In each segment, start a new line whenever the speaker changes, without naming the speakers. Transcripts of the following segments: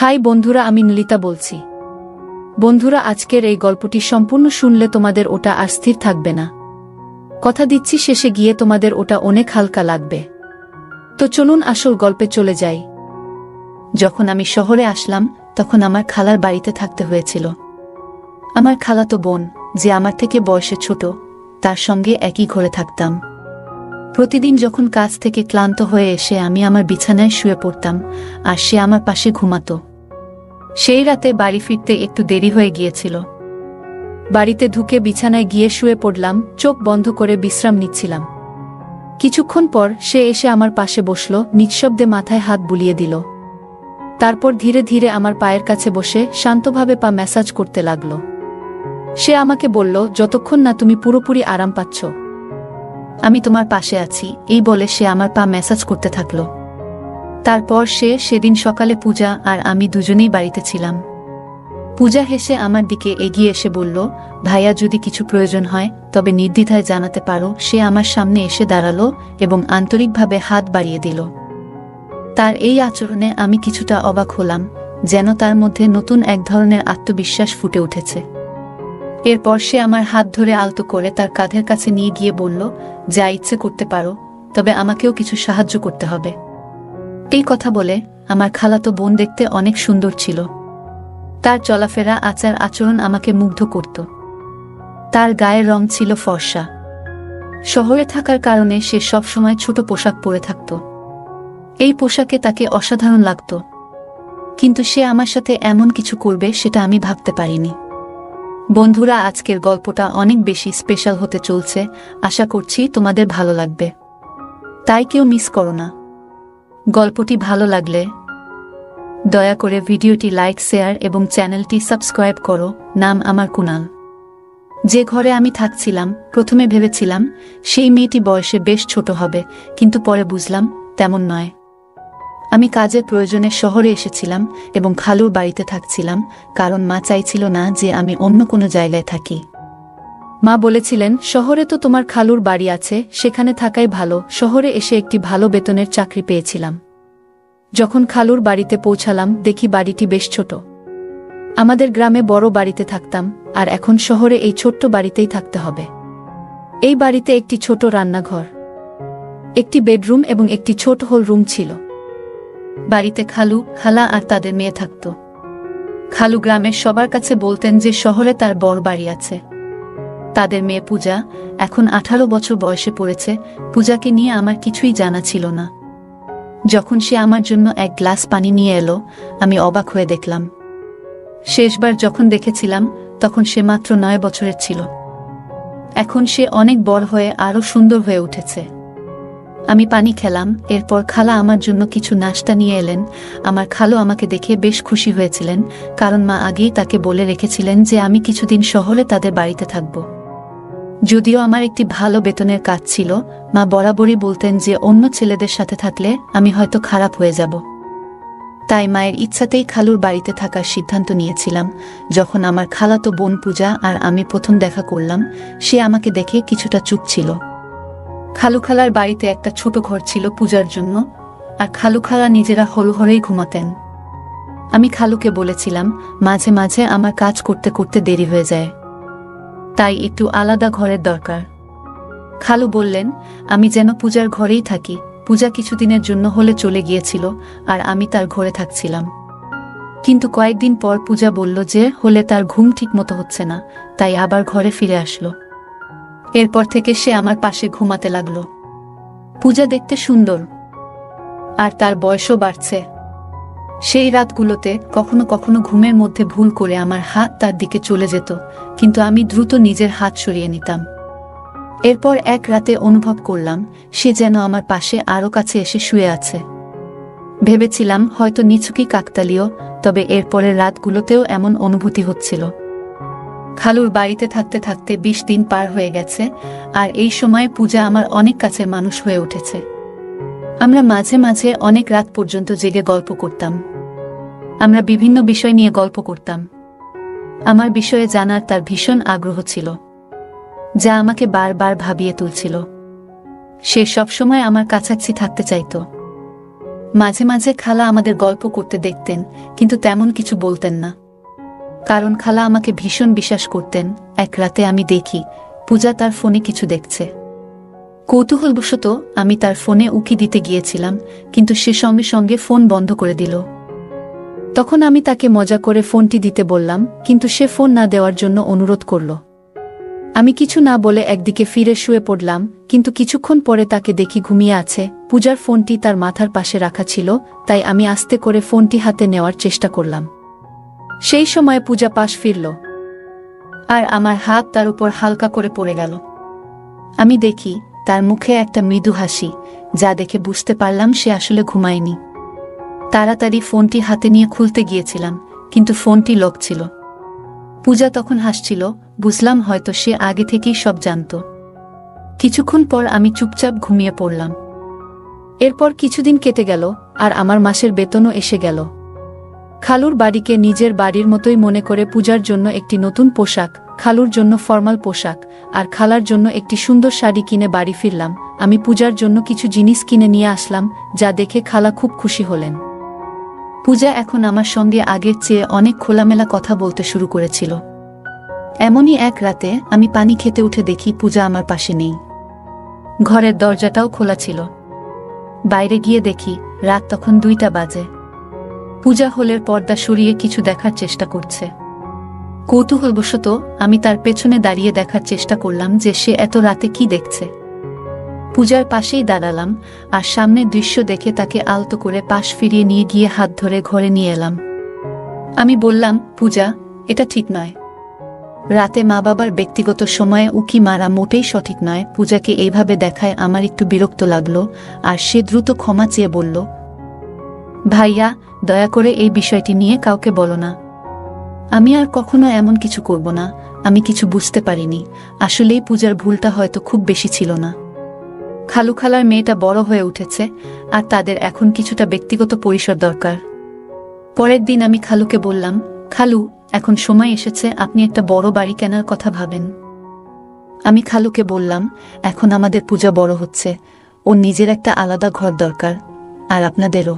High বন্ধুরা, আমি নীলিতা বলছি। বন্ধুরা, আজকের এই গল্পটি সম্পূর্ণ শুনলে তোমাদের ওটা আর স্থির থাকবে না। কথা দিচ্ছি, শেষে গিয়ে তোমাদের ওটা অনেক হালকা লাগবে। তো চলুন আসল গল্পে চলে যাই। যখন আমি শহরে আসলাম তখন আমার খালার বাড়িতে থাকতে হয়েছিল। আমার খালাতো বোন, যে আমার থেকে বয়সে ছোট, তার সঙ্গে একই ঘরে থাকতাম। প্রতিদিন যখন কাজ থেকে ক্লান্ত হয়ে এসে আমি আমার বিছানায় শুয়ে পড়তাম আর সে আমার পাশে ঘুমাতো। সেই রাতে বাড়ি ফিরতে একটু দেরি হয়ে গিয়েছিল। বাড়িতে ঢুকে বিছানায় গিয়ে শুয়ে পড়লাম, চোখ বন্ধ করে বিশ্রাম নিচ্ছিলাম। কিছুক্ষণ পর সে এসে আমার পাশে বসল, নিঃশব্দে মাথায় হাত বুলিয়ে দিল। তারপর ধীরে ধীরে আমার পায়ের কাছে বসে শান্তভাবে পা ম্যাসাজ করতে লাগল। সে আমাকে বলল, যতক্ষণ না তুমি পুরোপুরি আরাম পাচ্ছ আমি তোমার পাশে আছি। এই বলে সে আমার পা ম্যাসাজ করতে থাকল। তারপর সেদিন সকালে পূজা আর আমি দুজনেই বাড়িতে ছিলাম। পূজা হেসে আমার দিকে এগিয়ে এসে বলল, ভাইয়া, যদি কিছু প্রয়োজন হয় তবে নির্দ্বিধায় জানাতে পারো। সে আমার সামনে এসে দাঁড়ালো এবং আন্তরিকভাবে হাত বাড়িয়ে দিল। তার এই আচরণে আমি কিছুটা অবাক হলাম, যেন তার মধ্যে নতুন এক ধরনের আত্মবিশ্বাস ফুটে উঠেছে। এরপর সে আমার হাত ধরে আলতো করে তার কাঁধের কাছে নিয়ে গিয়ে বলল, যা ইচ্ছে করতে পারো, তবে আমাকেও কিছু সাহায্য করতে হবে। এই কথা বলে আমার খালাতো বোন দেখতে অনেক সুন্দর ছিল। তার চলাফেরা, আচার আচরণ আমাকে মুগ্ধ করত। তার গায়ের রং ছিল ফর্সা। শহরে থাকার কারণে সে সবসময় ছোট পোশাক পরে থাকত। এই পোশাকে তাকে অসাধারণ লাগত, কিন্তু সে আমার সাথে এমন কিছু করবে সেটা আমি ভাবতে পারিনি। বন্ধুরা, আজকের গল্পটা অনেক বেশি স্পেশাল হতে চলছে। আশা করছি তোমাদের ভালো লাগবে, তাই কেউ মিস করো না। গল্পটি ভালো লাগলে দয়া করে ভিডিওটি লাইক, শেয়ার এবং চ্যানেলটি সাবস্ক্রাইব করো। নাম আমার কুনাল। যে ঘরে আমি থাকছিলাম, প্রথমে ভেবেছিলাম সেই মেয়েটি বয়সে বেশ ছোট হবে, কিন্তু পরে বুঝলাম তেমন নয়। আমি কাজের প্রয়োজনে শহরে এসেছিলাম এবং খালুর বাড়িতে থাকছিলাম, কারণ মা চাইছিল না যে আমি অন্য কোনো জায়গায় থাকি। মা বলেছিলেন, শহরে তো তোমার খালুর বাড়ি আছে, সেখানে থাকাই ভালো। শহরে এসে একটি ভালো বেতনের চাকরি পেয়েছিলাম। যখন খালুর বাড়িতে পৌঁছালাম, দেখি বাড়িটি বেশ ছোট। আমাদের গ্রামে বড় বাড়িতে থাকতাম, আর এখন শহরে এই ছোট্ট বাড়িতেই থাকতে হবে। এই বাড়িতে একটি ছোট রান্নাঘর, একটি বেডরুম এবং একটি ছোট হল রুম ছিল। বাড়িতে খালু, খালা আর তাদের মেয়ে থাকত। খালু গ্রামের সবার কাছে বলতেন যে শহরে তার বড় বাড়ি আছে। তাদের মেয়ে পূজা এখন 18 বছর বয়সে পড়েছে। পূজাকে নিয়ে আমার কিছুই জানা ছিল না। যখন সে আমার জন্য এক গ্লাস পানি নিয়ে এলো, আমি অবাক হয়ে দেখলাম। শেষবার যখন দেখেছিলাম তখন সে মাত্র 9 বছরের ছিল। এখন সে অনেক বড় হয়ে আরো সুন্দর হয়ে উঠেছে। আমি পানি খেলাম, এরপর খালা আমার জন্য কিছু নাশতা নিয়ে এলেন। আমার খালু আমাকে দেখে বেশ খুশি হয়েছিলেন, কারণ মা আগেই তাকে বলে রেখেছিলেন যে আমি কিছুদিন শহরে তাদের বাড়িতে থাকব। যদিও আমার একটি ভালো বেতনের কাজ ছিল, মা বরাবরই বলতেন যে অন্য ছেলেদের সাথে থাকলে আমি হয়তো খারাপ হয়ে যাব। তাই মায়ের ইচ্ছাতেই খালুর বাড়িতে থাকার সিদ্ধান্ত নিয়েছিলাম। যখন আমার খালাতো বোন পূজা আর আমি প্রথম দেখা করলাম, সে আমাকে দেখে কিছুটা চুপ ছিল। খালু খালার বাড়িতে একটা ছোট ঘর ছিল পূজার জন্য, আর খালু খালা নিজেরা হলঘরেই ঘুমাতেন। আমি খালুকে বলেছিলাম, মাঝে মাঝে আমার কাজ করতে করতে দেরি হয়ে যায়, তাই একটু আলাদা ঘরের দরকার। খালু বললেন আমি যেন পূজার ঘরেই থাকি। পূজা কিছুদিনের জন্য হলে চলে গিয়েছিল আর আমি তার ঘরে থাকছিলাম। কিন্তু কয়েকদিন পর পূজা বলল যে হলে তার ঘুম ঠিক মতো হচ্ছে না, তাই আবার ঘরে ফিরে আসলো। এরপর থেকে সে আমার পাশে ঘুমাতে লাগলো। পূজা দেখতে সুন্দর আর তার বয়সও বাড়ছে। সেই রাতগুলোতে কখনো কখনো ঘুমের মধ্যে ভুল করে আমার হাত তার দিকে চলে যেত, কিন্তু আমি দ্রুত নিজের হাত সরিয়ে নিতাম। এরপর এক রাতে অনুভব করলাম সে যেন আমার পাশে আরো কাছে এসে শুয়ে আছে। ভেবেছিলাম হয়তো নিছকই কাকতালীয়, তবে এরপরের রাতগুলোতেও এমন অনুভূতি হচ্ছিল। খালুর বাড়িতে থাকতে থাকতে 20 দিন পার হয়ে গেছে, আর এই সময় পূজা আমার অনেক কাছের মানুষ হয়ে উঠেছে। আমরা মাঝে মাঝে অনেক রাত পর্যন্ত জেগে গল্প করতাম। আমরা বিভিন্ন বিষয় নিয়ে গল্প করতাম। আমার বিষয়ে জানার তার ভীষণ আগ্রহ ছিল, যা আমাকে বারবার ভাবিয়ে তুলছিল। সে সবসময় আমার কাছাকাছি থাকতে চাইত। মাঝে মাঝে খালা আমাদের গল্প করতে দেখতেন, কিন্তু তেমন কিছু বলতেন না, কারণ খালা আমাকে ভীষণ বিশ্বাস করতেন। এক রাতে আমি দেখি পূজা তার ফোনে কিছু দেখছে। কৌতূহলবশত আমি তার ফোনে উকি দিতে গিয়েছিলাম, কিন্তু সে সঙ্গে সঙ্গে ফোন বন্ধ করে দিল। তখন আমি তাকে মজা করে ফোনটি দিতে বললাম, কিন্তু সে ফোন না দেওয়ার জন্য অনুরোধ করল। আমি কিছু না বলে একদিকে ফিরে শুয়ে পড়লাম, কিন্তু কিছুক্ষণ পরে তাকে দেখি ঘুমিয়ে আছে। পূজার ফোনটি তার মাথার পাশে রাখা ছিল, তাই আমি আস্তে করে ফোনটি হাতে নেওয়ার চেষ্টা করলাম। সেই সময় পূজা পাশ ফিরল, আর আমার হাত তার উপর হালকা করে পড়ে গেল। আমি দেখি তার মুখে একটা মৃদু হাসি, যা দেখে বুঝতে পারলাম সে আসলে ঘুমায়নি। তাড়াতাড়ি ফোনটি হাতে নিয়ে খুলতে গিয়েছিলাম, কিন্তু ফোনটি লক ছিল। পূজা তখন হাসছিল, বুঝলাম হয়তো সে আগে থেকেই সব জানত। কিছুক্ষণ পর আমি চুপচাপ ঘুমিয়ে পড়লাম। এরপর কিছুদিন কেটে গেল, আর আমার মাসের বেতনও এসে গেল। খালুর বাড়িকে নিজের বাড়ির মতোই মনে করে পূজার জন্য একটি নতুন পোশাক, খালুর জন্য ফর্মাল পোশাক, আর খালার জন্য একটি সুন্দর শাড়ি কিনে বাড়ি ফিরলাম। আমি পূজার জন্য কিছু জিনিস কিনে নিয়ে আসলাম, যা দেখে খালা খুব খুশি হলেন। পূজা এখন আমার সঙ্গে আগের চেয়ে অনেক খোলামেলা কথা বলতে শুরু করেছিল। এমনই এক রাতে আমি পানি খেতে উঠে দেখি পূজা আমার পাশে নেই। ঘরের দরজাটাও খোলা ছিল। বাইরে গিয়ে দেখি রাত তখন 2টা বাজে। পূজা হলের পর্দা সরিয়ে কিছু দেখার চেষ্টা করছে। কৌতূহলবশত আমি তার পেছনে দাঁড়িয়ে দেখার চেষ্টা করলাম যে সে এত রাতে কি দেখছে। পূজার পাশেই দাঁড়ালাম, আর সামনের দৃশ্য দেখে তাকে আলতো করে পাশ ফিরিয়ে নিয়ে গিয়ে হাত ধরে ঘরে নিয়ে এলাম। আমি বললাম, পূজা, এটা ঠিক নয়। রাতে মা বাবার ব্যক্তিগত সময়ে উকি মারা মোটেই সঠিক নয়। পূজাকে এইভাবে দেখায় আমার একটু বিরক্ত লাগলো, আর সে দ্রুত ক্ষমা চেয়ে বলল, ভাইয়া, দয়া করে এই বিষয়টি নিয়ে কাউকে বলো না। আমি আর কখনো এমন কিছু করব না। আমি কিছু বুঝতে পারিনি। আসলেই পূজার ভুলটা হয়তো খুব বেশি ছিল না। খালু খালার মেয়েটা বড় হয়ে উঠেছে, আর তাদের এখন কিছুটা ব্যক্তিগত পরিসর দরকার। পরের দিন আমি খালুকে বললাম, খালু, এখন সময় এসেছে আপনি একটা বড় বাড়ি কেনার কথা ভাবেন। আমি খালুকে বললাম, এখন আমাদের পূজা বড় হচ্ছে, ওর নিজের একটা আলাদা ঘর দরকার, আর আপনাদেরও।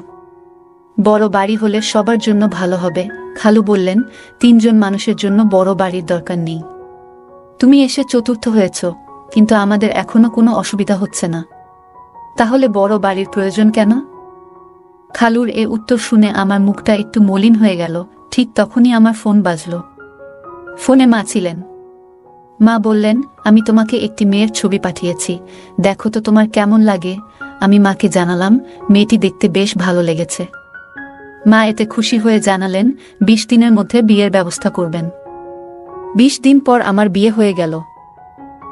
বড় বাড়ি হলে সবার জন্য ভালো হবে। খালু বললেন, 3 জন মানুষের জন্য বড় বাড়ির দরকার নেই। তুমি এসে চতুর্থ হয়েছ, কিন্তু আমাদের এখনো কোনো অসুবিধা হচ্ছে না। তাহলে বড় বাড়ির প্রয়োজন কেন? খালুর এ উত্তর শুনে আমার মুখটা একটু মলিন হয়ে গেল। ঠিক তখনই আমার ফোন বাজল। ফোনে মা ছিলেন। মা বললেন, আমি তোমাকে একটি মেয়ের ছবি পাঠিয়েছি, দেখো তো তোমার কেমন লাগে। আমি মাকে জানালাম, মেয়েটি দেখতে বেশ ভালো লেগেছে। মা এতে খুশি হয়ে জানালেন 20 দিনের মধ্যে বিয়ের ব্যবস্থা করবেন। 20 দিন পর আমার বিয়ে হয়ে গেল।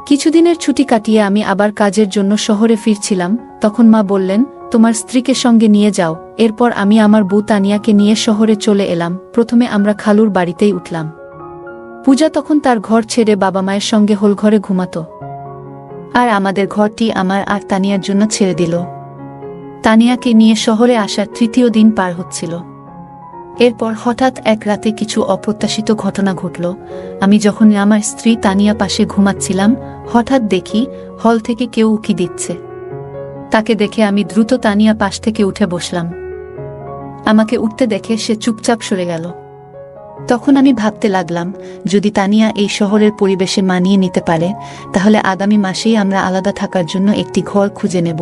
কিছুদিনের ছুটি কাটিয়ে আমি আবার কাজের জন্য শহরে ফিরছিলাম। তখন মা বললেন, তোমার স্ত্রীকে সঙ্গে নিয়ে যাও। এরপর আমি আমার বউ তানিয়াকে নিয়ে শহরে চলে এলাম। প্রথমে আমরা খালুর বাড়িতেই উঠলাম। পূজা তখন তার ঘর ছেড়ে বাবা মায়ের সঙ্গে হোলঘরে ঘুমাতো, আর আমাদের ঘরটি আমার আর তানিয়ার জন্য ছেড়ে দিল। তানিয়াকে নিয়ে শহরে আসার 3য় দিন পার হচ্ছিল। এরপর হঠাৎ এক রাতে কিছু অপ্রত্যাশিত ঘটনা ঘটল। আমি যখন আমার স্ত্রী তানিয়া পাশে ঘুমাচ্ছিলাম, হঠাৎ দেখি হল থেকে কেউ উকি দিচ্ছে। তাকে দেখে আমি দ্রুত তানিয়া পাশ থেকে উঠে বসলাম। আমাকে উঠতে দেখে সে চুপচাপ সরে গেল। তখন আমি ভাবতে লাগলাম, যদি তানিয়া এই শহরের পরিবেশে মানিয়ে নিতে পারে, তাহলে আগামী মাসেই আমরা আলাদা থাকার জন্য একটি ঘর খুঁজে নেব।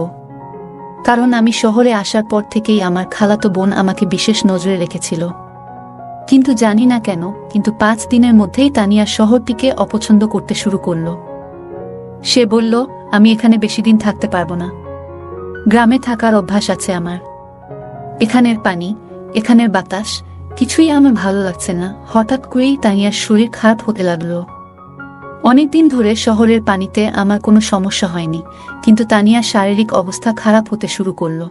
কারণ আমি শহরে আসার পর থেকেই আমার খালাতো বোন আমাকে বিশেষ নজরে রেখেছিল। কিন্তু জানি না কেন, কিন্তু 5 দিনের মধ্যেই তানিয়া শহরটিকে অপছন্দ করতে শুরু করল। সে বলল, আমি এখানে বেশি দিন থাকতে পারবো না। গ্রামে থাকার অভ্যাস আছে আমার। এখানের পানি, এখানের বাতাস, কিছুই আমার ভালো লাগছে না। হঠাৎ করেই তানিয়ার শরীর খারাপ হতে লাগলো। অনেকদিন ধরে শহরের পানিতে আমার কোনো সমস্যা হয়নি, কিন্তু তানিয়ার শারীরিক অবস্থা খারাপ হতে শুরু করল।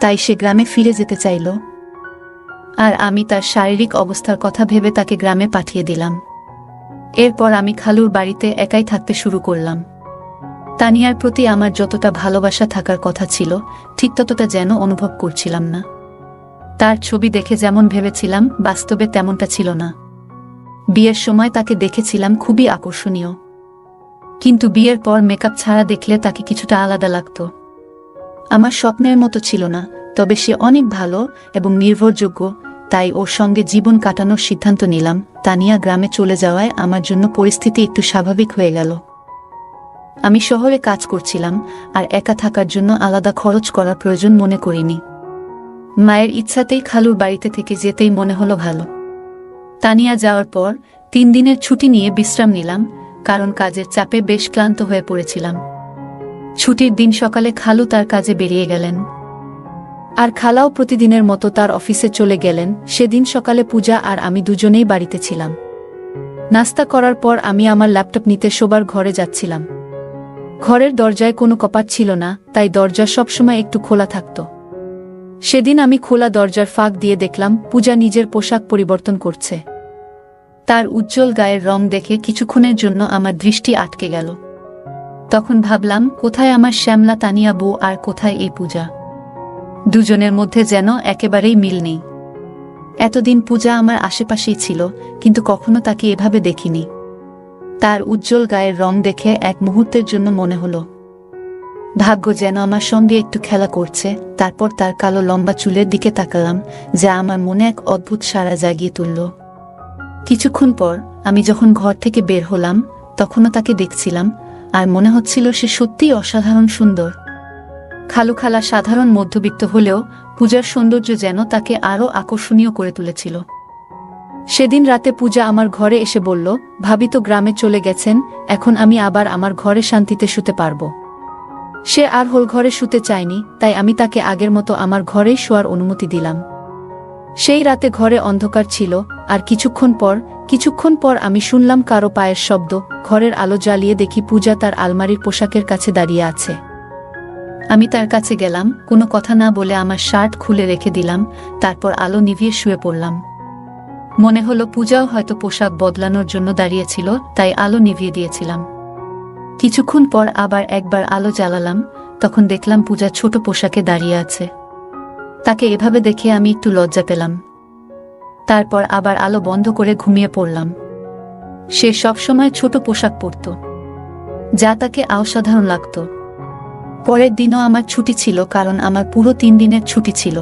তাই সে গ্রামে ফিরে যেতে চাইল, আর আমি তার শারীরিক অবস্থার কথা ভেবে তাকে গ্রামে পাঠিয়ে দিলাম। এরপর আমি খালুর বাড়িতে একাই থাকতে শুরু করলাম। তানিয়ার প্রতি আমার যতটা ভালোবাসা থাকার কথা ছিল, ঠিক ততটা যেন অনুভব করছিলাম না। তার ছবি দেখে যেমন ভেবেছিলাম, বাস্তবে তেমনটা ছিল না। বিয়ের সময় তাকে দেখেছিলাম খুবই আকর্ষণীয়, কিন্তু বিয়ের পর মেকআপ ছাড়া দেখলে তাকে কিছুটা আলাদা লাগত। আমার স্বপ্নের মতো ছিল না, তবে সে অনেক ভালো এবং নির্ভরযোগ্য, তাই ওর সঙ্গে জীবন কাটানোর সিদ্ধান্ত নিলাম। তানিয়া গ্রামে চলে যাওয়ায় আমার জন্য পরিস্থিতি একটু স্বাভাবিক হয়ে গেল। আমি শহরে কাজ করছিলাম, আর একা থাকার জন্য আলাদা খরচ করার প্রয়োজন মনে করিনি। মায়ের ইচ্ছাতেই খালুর বাড়িতে থেকে যেতেই মনে হলো ভালো। তানিয়া যাওয়ার পর 3 দিনের ছুটি নিয়ে বিশ্রাম নিলাম, কারণ কাজের চাপে বেশ ক্লান্ত হয়ে পড়েছিলাম। ছুটির দিন সকালে খালু তার কাজে বেরিয়ে গেলেন, আর খালাও প্রতিদিনের মতো তার অফিসে চলে গেলেন। সেদিন সকালে পূজা আর আমি দুজনেই বাড়িতে ছিলাম। নাস্তা করার পর আমি আমার ল্যাপটপ নিতে শোবার ঘরে যাচ্ছিলাম। ঘরের দরজায় কোনো কপাট ছিল না, তাই দরজা সবসময় একটু খোলা থাকত। সেদিন আমি খোলা দরজার ফাঁক দিয়ে দেখলাম পূজা নিজের পোশাক পরিবর্তন করছে। তার উজ্জ্বল গায়ের রং দেখে কিছুক্ষণের জন্য আমার দৃষ্টি আটকে গেল। তখন ভাবলাম, কোথায় আমার শ্যামলা তানিয়া বউ আর কোথায় এই পূজা? দুজনের মধ্যে যেন একেবারেই মিল নেই। এতদিন পূজা আমার আশেপাশেই ছিল, কিন্তু কখনো তাকে এভাবে দেখিনি। তার উজ্জ্বল গায়ের রং দেখে এক মুহূর্তের জন্য মনে হলো ভাগ্য যেন আমার সঙ্গে একটু খেলা করছে। তারপর তার কালো লম্বা চুলের দিকে তাকালাম, যা আমার মনে এক অদ্ভুত সাড়া জাগিয়ে তুলল। কিছুক্ষণ পর আমি যখন ঘর থেকে বের হলাম, তখনও তাকে দেখছিলাম, আর মনে হচ্ছিল সে সত্যিই অসাধারণ সুন্দর। খালু খালা সাধারণ মধ্যবিত্ত হলেও পূজার সৌন্দর্য যেন তাকে আরও আকর্ষণীয় করে তুলেছিল। সেদিন রাতে পূজা আমার ঘরে এসে বলল, ভাবি তো গ্রামে চলে গেছেন, এখন আমি আবার আমার ঘরে শান্তিতে শুতে পারব। সে আর হোল ঘরে শুতে চায়নি, তাই আমি তাকে আগের মতো আমার ঘরেই শোয়ার অনুমতি দিলাম। সেই রাতে ঘরে অন্ধকার ছিল, আর কিছুক্ষণ পর আমি শুনলাম কারো পায়ের শব্দ। ঘরের আলো জ্বালিয়ে দেখি পূজা তার আলমারির পোশাকের কাছে দাঁড়িয়ে আছে। আমি তার কাছে গেলাম, কোনো কথা না বলে আমার শার্ট খুলে রেখে দিলাম, তারপর আলো নিভিয়ে শুয়ে পড়লাম। মনে হলো পূজাও হয়তো পোশাক বদলানোর জন্য দাঁড়িয়েছিল, তাই আলো নিভিয়ে দিয়েছিলাম। কিছুক্ষণ পর আবার একবার আলো জ্বালালাম, তখন দেখলাম পূজা ছোট পোশাকে দাঁড়িয়ে আছে। তাকে এভাবে দেখে আমি একটু লজ্জা পেলাম। তারপর আবার আলো বন্ধ করে ঘুমিয়ে পড়লাম। সে সবসময় ছোট পোশাক পরত, যা তাকে অসাধারণ লাগত। পরের দিনও আমার ছুটি ছিল, কারণ আমার পুরো 3 দিনের ছুটি ছিল।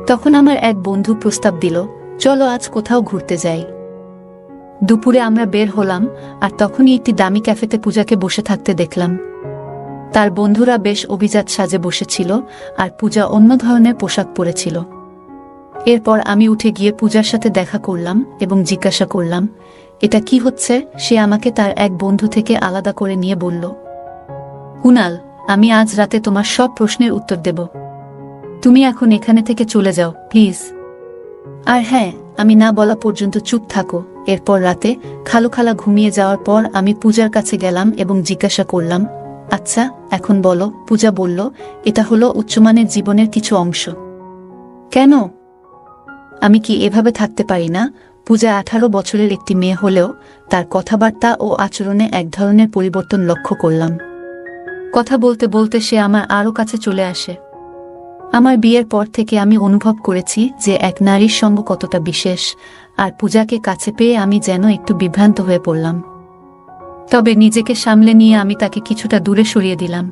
তখন আমার এক বন্ধু প্রস্তাব দিল, চলো আজ কোথাও ঘুরতে যাই। দুপুরে আমরা বের হলাম, আর তখনই একটি দামি ক্যাফেতে পূজাকে বসে থাকতে দেখলাম। তার বন্ধুরা বেশ অভিজাত সাজে বসেছিল, আর পূজা অন্য ধরনের পোশাক পরেছিল। এরপর আমি উঠে গিয়ে পূজার সাথে দেখা করলাম এবং জিজ্ঞাসা করলাম, এটা কি হচ্ছে? সে আমাকে তার এক বন্ধু থেকে আলাদা করে নিয়ে বলল, কুনাল, আমি আজ রাতে তোমার সব প্রশ্নের উত্তর দেব। তুমি এখন এখানে থেকে চলে যাও প্লিজ। আর হ্যাঁ, আমি না বলা পর্যন্ত চুপ থাকো। এরপর রাতে খালু খালা ঘুমিয়ে যাওয়ার পর আমি পূজার কাছে গেলাম এবং জিজ্ঞাসা করলাম, আচ্ছা এখন বলো। পূজা বলল, এটা হলো উচ্চমানের জীবনের কিছু অংশ। কেন? আমি কি এভাবে থাকতে পারি না? পূজা 18 বছরের একটি মেয়ে হলেও তার কথাবার্তা ও আচরণে এক ধরনের পরিবর্তন লক্ষ্য করলাম। কথা বলতে বলতে সে আমার আরও কাছে চলে আসে। আমার বিয়ের পর থেকে আমি অনুভব করেছি যে এক নারীর সঙ্গ কতটা বিশেষ, আর পূজাকে কাছে পেয়ে আমি যেন একটু বিভ্রান্ত হয়ে পড়লাম। তবে নিজেকে সামলে নিয়ে আমি তাকে কিছুটা দূরে সরিয়ে দিলাম।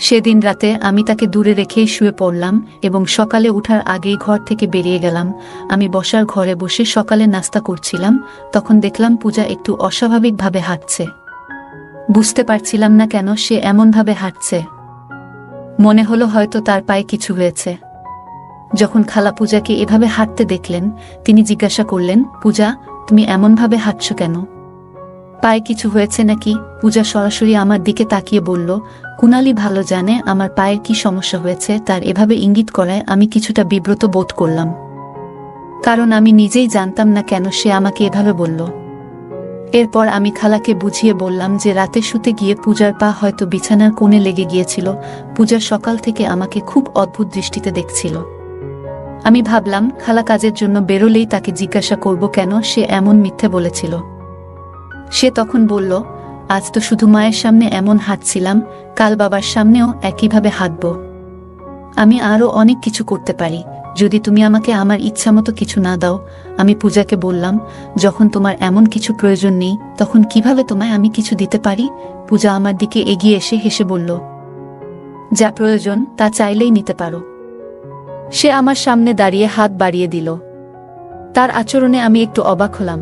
সেদিন রাতে আমি তাকে দূরে রেখেই শুয়ে পড়লাম এবং সকালে উঠার আগেই ঘর থেকে বেরিয়ে গেলাম। আমি বসার ঘরে বসে সকালে নাস্তা করছিলাম, তখন দেখলাম পূজা একটু অস্বাভাবিকভাবে হাঁটছে। বুঝতে পারছিলাম না কেন সে এমনভাবে হাঁটছে। মনে হলো হয়তো তার পায়ে কিছু হয়েছে। যখন খালা পূজাকে এভাবে হাঁটতে দেখলেন, তিনি জিজ্ঞাসা করলেন, পূজা, তুমি এমনভাবে হাঁটছ কেন? পায়ে কিছু হয়েছে নাকি? পূজা সরাসরি আমার দিকে তাকিয়ে বলল, কুনালি ভালো জানে আমার পায়ের কি সমস্যা হয়েছে। তার এভাবে ইঙ্গিত করায় আমি কিছুটা বিব্রত বোধ করলাম, কারণ আমি নিজেই জানতাম না কেন সে আমাকে এভাবে বলল। এরপর আমি খালাকে বুঝিয়ে বললাম যে রাতে শুতে গিয়ে পূজার পা হয়তো বিছানার কোণে লেগে গিয়েছিল। পূজা সকাল থেকে আমাকে খুব অদ্ভুত দৃষ্টিতে দেখছিল। আমি ভাবলাম খালা কাজের জন্য বেরোলেই তাকে জিজ্ঞাসা করব কেন সে এমন মিথ্যে বলেছিল। সে তখন বলল, আজ তো শুধু মায়ের সামনে এমন হাঁটছিলাম, কাল বাবার সামনেও একইভাবে হাঁটব। আমি আরও অনেক কিছু করতে পারি, যদি তুমি আমাকে আমার ইচ্ছামতো কিছু না দাও। আমি পূজাকে বললাম, যখন তোমার এমন কিছু প্রয়োজন নেই, তখন কিভাবে তোমায় আমি কিছু দিতে পারি? পূজা আমার দিকে এগিয়ে এসে হেসে বলল, যা প্রয়োজন তা চাইলেই নিতে পারো। সে আমার সামনে দাঁড়িয়ে হাত বাড়িয়ে দিল। তার আচরণে আমি একটু অবাক হলাম।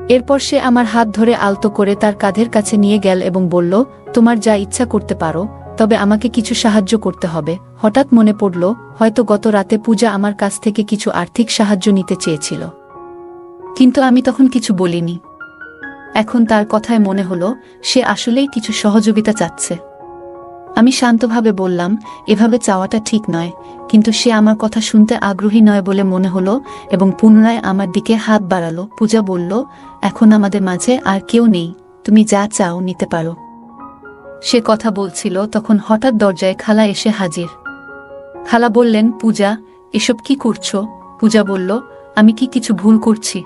এরপর সে আমার হাত ধরে আলতো করে তার কাঁধের কাছে নিয়ে গেল এবং বলল, তোমার যা ইচ্ছা করতে পারো, তবে আমাকে কিছু সাহায্য করতে হবে। হঠাৎ মনে পড়ল, হয়তো গত রাতে পূজা আমার কাছ থেকে কিছু আর্থিক সাহায্য নিতে চেয়েছিল, কিন্তু আমি তখন কিছু বলিনি। এখন তার কথায় মনে হলো সে আসলেই কিছু সহযোগিতা চাচ্ছে। আমি শান্তভাবে বললাম, এভাবে চাওয়াটা ঠিক নয়, কিন্তু সে আমার কথা শুনতে আগ্রহী নয় বলে মনে হলো এবং পুনরায় আমার দিকে হাত বাড়ালো। পূজা বলল, এখন আমাদের মাঝে আর কেউ নেই, তুমি যা চাও নিতে পারো। সে কথা বলছিল, তখন হঠাৎ দরজায় খালা এসে হাজির। খালা বললেন, পূজা, এসব কি করছো? পূজা বলল, আমি কি কিছু ভুল করছি?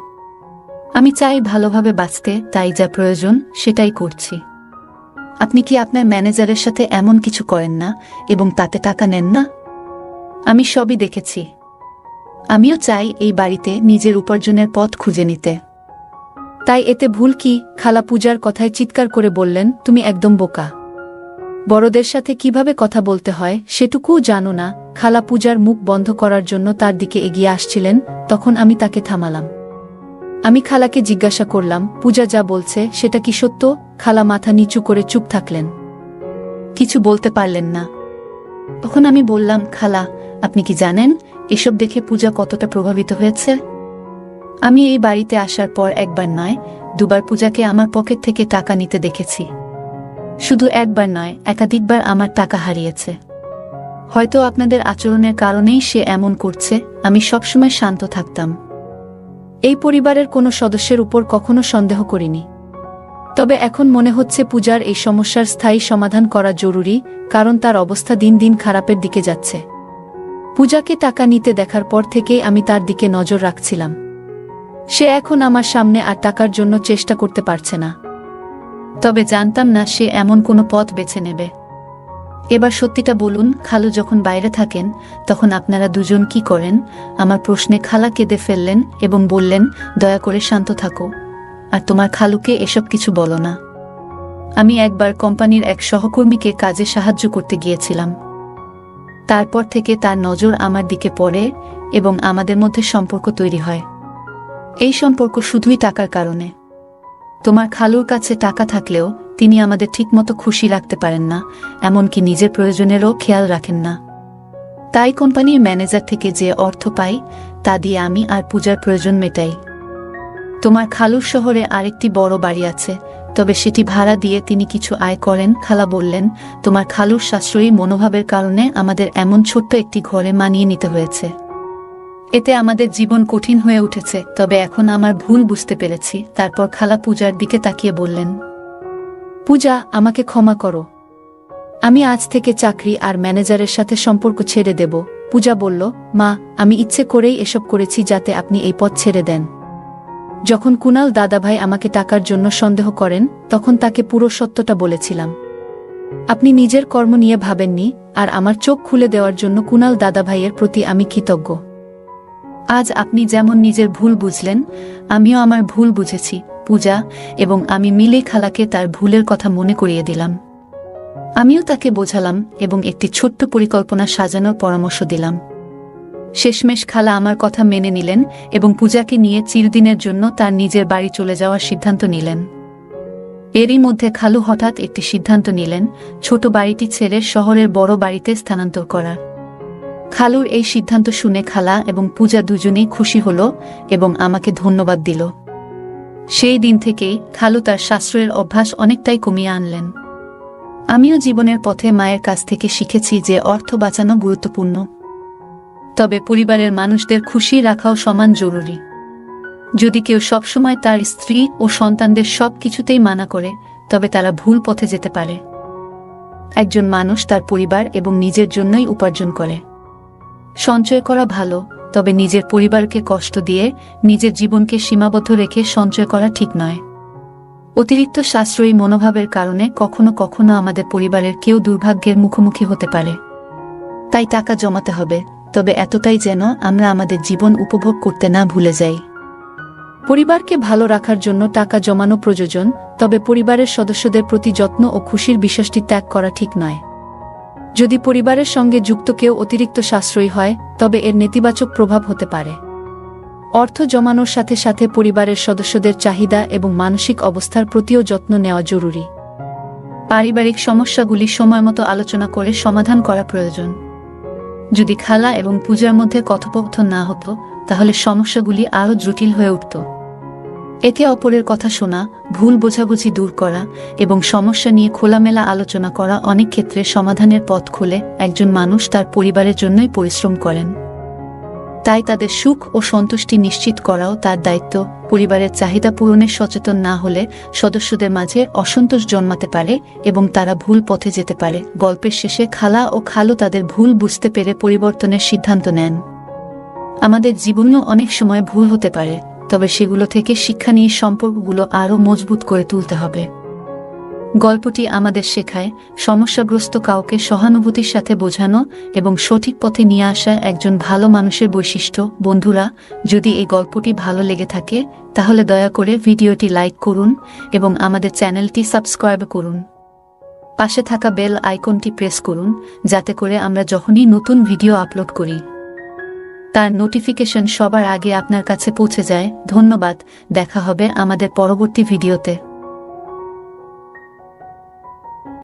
আমি চাই ভালোভাবে বাঁচতে, তাই যা প্রয়োজন সেটাই করছি। আপনি কি আপনার ম্যানেজারের সাথে এমন কিছু করেন না এবং তাতে টাকা নেন না? আমি সবই দেখেছি। আমিও চাই এই বাড়িতে নিজের উপার্জনের পথ খুঁজে নিতে। তাই এতে ভুল কি? খালা পূজার কথায় চিৎকার করে বললেন, তুমি একদম বোকা। বড়দের সাথে কিভাবে কথা বলতে হয় সেটুকুও জানো না। খালা পূজার মুখ বন্ধ করার জন্য তার দিকে এগিয়ে আসছিলেন, তখন আমি তাকে থামালাম। আমি খালাকে জিজ্ঞাসা করলাম, পূজা যা বলছে সেটা কি সত্য? খালা মাথা নিচু করে চুপ থাকলেন, কিছু বলতে পারলেন না। তখন আমি বললাম, খালা, আপনি কি জানেন এসব দেখে পূজা কতটা প্রভাবিত হয়েছে? আমি এই বাড়িতে আসার পর একবার নয়, দুবার পূজাকে আমার পকেট থেকে টাকা নিতে দেখেছি। শুধু একবার নয়, একাধিকবার আমার টাকা হারিয়েছে। হয়তো আপনাদের আচরণের কারণেই সে এমন করছে। আমি সবসময় শান্ত থাকতাম, এই পরিবারের কোনো সদস্যের উপর কখনো সন্দেহ করিনি। তবে এখন মনে হচ্ছে পূজার এই সমস্যার স্থায়ী সমাধান করা জরুরি, কারণ তার অবস্থা দিন দিন খারাপের দিকে যাচ্ছে। পূজাকে টাকা নিতে দেখার পর থেকেই আমি তার দিকে নজর রাখছিলাম। সে এখন আমার সামনে আর টাকার জন্য চেষ্টা করতে পারছে না, তবে জানতাম না সে এমন কোনো পথ বেছে নেবে। এবার সত্যিটা বলুন, খালু যখন বাইরে থাকেন তখন আপনারা দুজন কি করেন? আমার প্রশ্নে খালা কেঁদে ফেললেন এবং বললেন, দয়া করে শান্ত থাকো, আর তোমার খালুকে এসব কিছু বলো না। আমি একবার কোম্পানির এক সহকর্মীকে কাজে সাহায্য করতে গিয়েছিলাম। তারপর থেকে তার নজর আমার দিকে পড়ে এবং আমাদের মধ্যে সম্পর্ক তৈরি হয়। এই সম্পর্ক শুধুই টাকার কারণে। তোমার খালুর কাছে টাকা থাকলেও তিনি আমাদের ঠিকমতো খুশি রাখতে পারেন না, এমনকি নিজের প্রয়োজনেরও খেয়াল রাখেন না। তাই কোম্পানির ম্যানেজার থেকে যে অর্থ পাই তা দিয়ে আমি আর পূজার প্রয়োজন মেটাই। তোমার খালুর শহরে আরেকটি বড় বাড়ি আছে, তবে সেটি ভাড়া দিয়ে তিনি কিছু আয় করেন। খালা বললেন, তোমার খালুর সাশ্রয়ী মনোভাবের কারণে আমাদের এমন ছোট্ট একটি ঘরে মানিয়ে নিতে হয়েছে। এতে আমাদের জীবন কঠিন হয়ে উঠেছে, তবে এখন আমার ভুল বুঝতে পেরেছি। তারপর খালা পূজার দিকে তাকিয়ে বললেন, পূজা, আমাকে ক্ষমা করো। আমি আজ থেকে চাকরি আর ম্যানেজারের সাথে সম্পর্ক ছেড়ে দেব। পূজা বলল, মা, আমি ইচ্ছে করেই এসব করেছি যাতে আপনি এই পথ ছেড়ে দেন। যখন কুনাল দাদাভাই আমাকে টাকার জন্য সন্দেহ করেন তখন তাকে পুরো সত্যটা বলেছিলাম। আপনি নিজের কর্ম নিয়ে ভাবেননি, আর আমার চোখ খুলে দেওয়ার জন্য কুনাল দাদাভাইয়ের প্রতি আমি কৃতজ্ঞ। আজ আপনি যেমন নিজের ভুল বুঝলেন, আমিও আমার ভুল বুঝেছি পূজা, এবং আমি মিলে খালাকে তার ভুলের কথা মনে করিয়ে দিলাম। আমিও তাকে বোঝালাম এবং একটি ছোট্ট পরিকল্পনা সাজানোর পরামর্শ দিলাম। শেষমেশ খালা আমার কথা মেনে নিলেন এবং পূজাকে নিয়ে চিরদিনের জন্য তার নিজের বাড়ি চলে যাওয়ার সিদ্ধান্ত নিলেন। এরই মধ্যে খালু হঠাৎ একটি সিদ্ধান্ত নিলেন, ছোট বাড়িটি ছেড়ে শহরের বড় বাড়িতে স্থানান্তর করার। খালুর এই সিদ্ধান্ত শুনে খালা এবং পূজা দুজনেই খুশি হল এবং আমাকে ধন্যবাদ দিল। সেই দিন থেকেই খালু তার সাশ্রয়ের অভ্যাস অনেকটাই কমিয়ে আনলেন। আমিও জীবনের পথে মায়ের কাছ থেকে শিখেছি যে অর্থ বাঁচানো গুরুত্বপূর্ণ, তবে পরিবারের মানুষদের খুশি রাখাও সমান জরুরি। যদি কেউ সবসময় তার স্ত্রী ও সন্তানদের সব কিছুতেই মানা করে, তবে তারা ভুল পথে যেতে পারে। একজন মানুষ তার পরিবার এবং নিজের জন্যই উপার্জন করে। সঞ্চয় করা ভালো, তবে নিজের পরিবারকে কষ্ট দিয়ে নিজের জীবনকে সীমাবদ্ধ রেখে সঞ্চয় করা ঠিক নয়। অতিরিক্ত সাশ্রয়ী মনোভাবের কারণে কখনো কখনো আমাদের পরিবারের কেউ দুর্ভাগ্যের মুখোমুখি হতে পারে। তাই টাকা জমাতে হবে, তবে এতটাই যেন আমরা আমাদের জীবন উপভোগ করতে না ভুলে যাই। পরিবারকে ভালো রাখার জন্য টাকা জমানো প্রয়োজন, তবে পরিবারের সদস্যদের প্রতি যত্ন ও খুশির বিশ্বাসটি ত্যাগ করা ঠিক নয়। যদি পরিবারের সঙ্গে যুক্ত কেউ অতিরিক্ত সাশ্রয়ী হয় তবে এর নেতিবাচক প্রভাব হতে পারে। অর্থ জমানোর সাথে সাথে পরিবারের সদস্যদের চাহিদা এবং মানসিক অবস্থার প্রতিও যত্ন নেওয়া জরুরি। পারিবারিক সমস্যাগুলি সময়মতো আলোচনা করে সমাধান করা প্রয়োজন। যদি খালা এবং পূজার মধ্যে কথোপকথন না হতো তাহলে সমস্যাগুলি আরও জটিল হয়ে উঠত। একে অপরের কথা শোনা, ভুল বোঝাবুঝি দূর করা এবং সমস্যা নিয়ে খোলামেলা আলোচনা করা অনেক ক্ষেত্রে সমাধানের পথ খোলে। একজন মানুষ তার পরিবারের জন্যই পরিশ্রম করেন, তাই তাদের সুখ ও সন্তুষ্টি নিশ্চিত করাও তার দায়িত্ব। পরিবারের চাহিদা পূরণে সচেতন না হলে সদস্যদের মাঝে অসন্তোষ জন্মাতে পারে এবং তারা ভুল পথে যেতে পারে। গল্পের শেষে খালা ও খালু তাদের ভুল বুঝতে পেরে পরিবর্তনের সিদ্ধান্ত নেন। আমাদের জীবনেও অনেক সময় ভুল হতে পারে, তবে সেগুলো থেকে শিক্ষা নিয়ে সম্পর্কগুলো আরও মজবুত করে তুলতে হবে। গল্পটি আমাদের শেখায় সমস্যাগ্রস্ত কাউকে সহানুভূতির সাথে বোঝানো এবং সঠিক পথে নিয়ে আসা একজন ভালো মানুষের বৈশিষ্ট্য। বন্ধুরা, যদি এই গল্পটি ভালো লেগে থাকে তাহলে দয়া করে ভিডিওটি লাইক করুন এবং আমাদের চ্যানেলটি সাবস্ক্রাইব করুন। পাশে থাকা বেল আইকনটি প্রেস করুন যাতে করে আমরা যখনই নতুন ভিডিও আপলোড করি তার নোটিফিকেশন সবার আগে আপনার কাছে পৌঁছে যায়। ধন্যবাদ, দেখা হবে আমাদের পরবর্তী ভিডিওতে।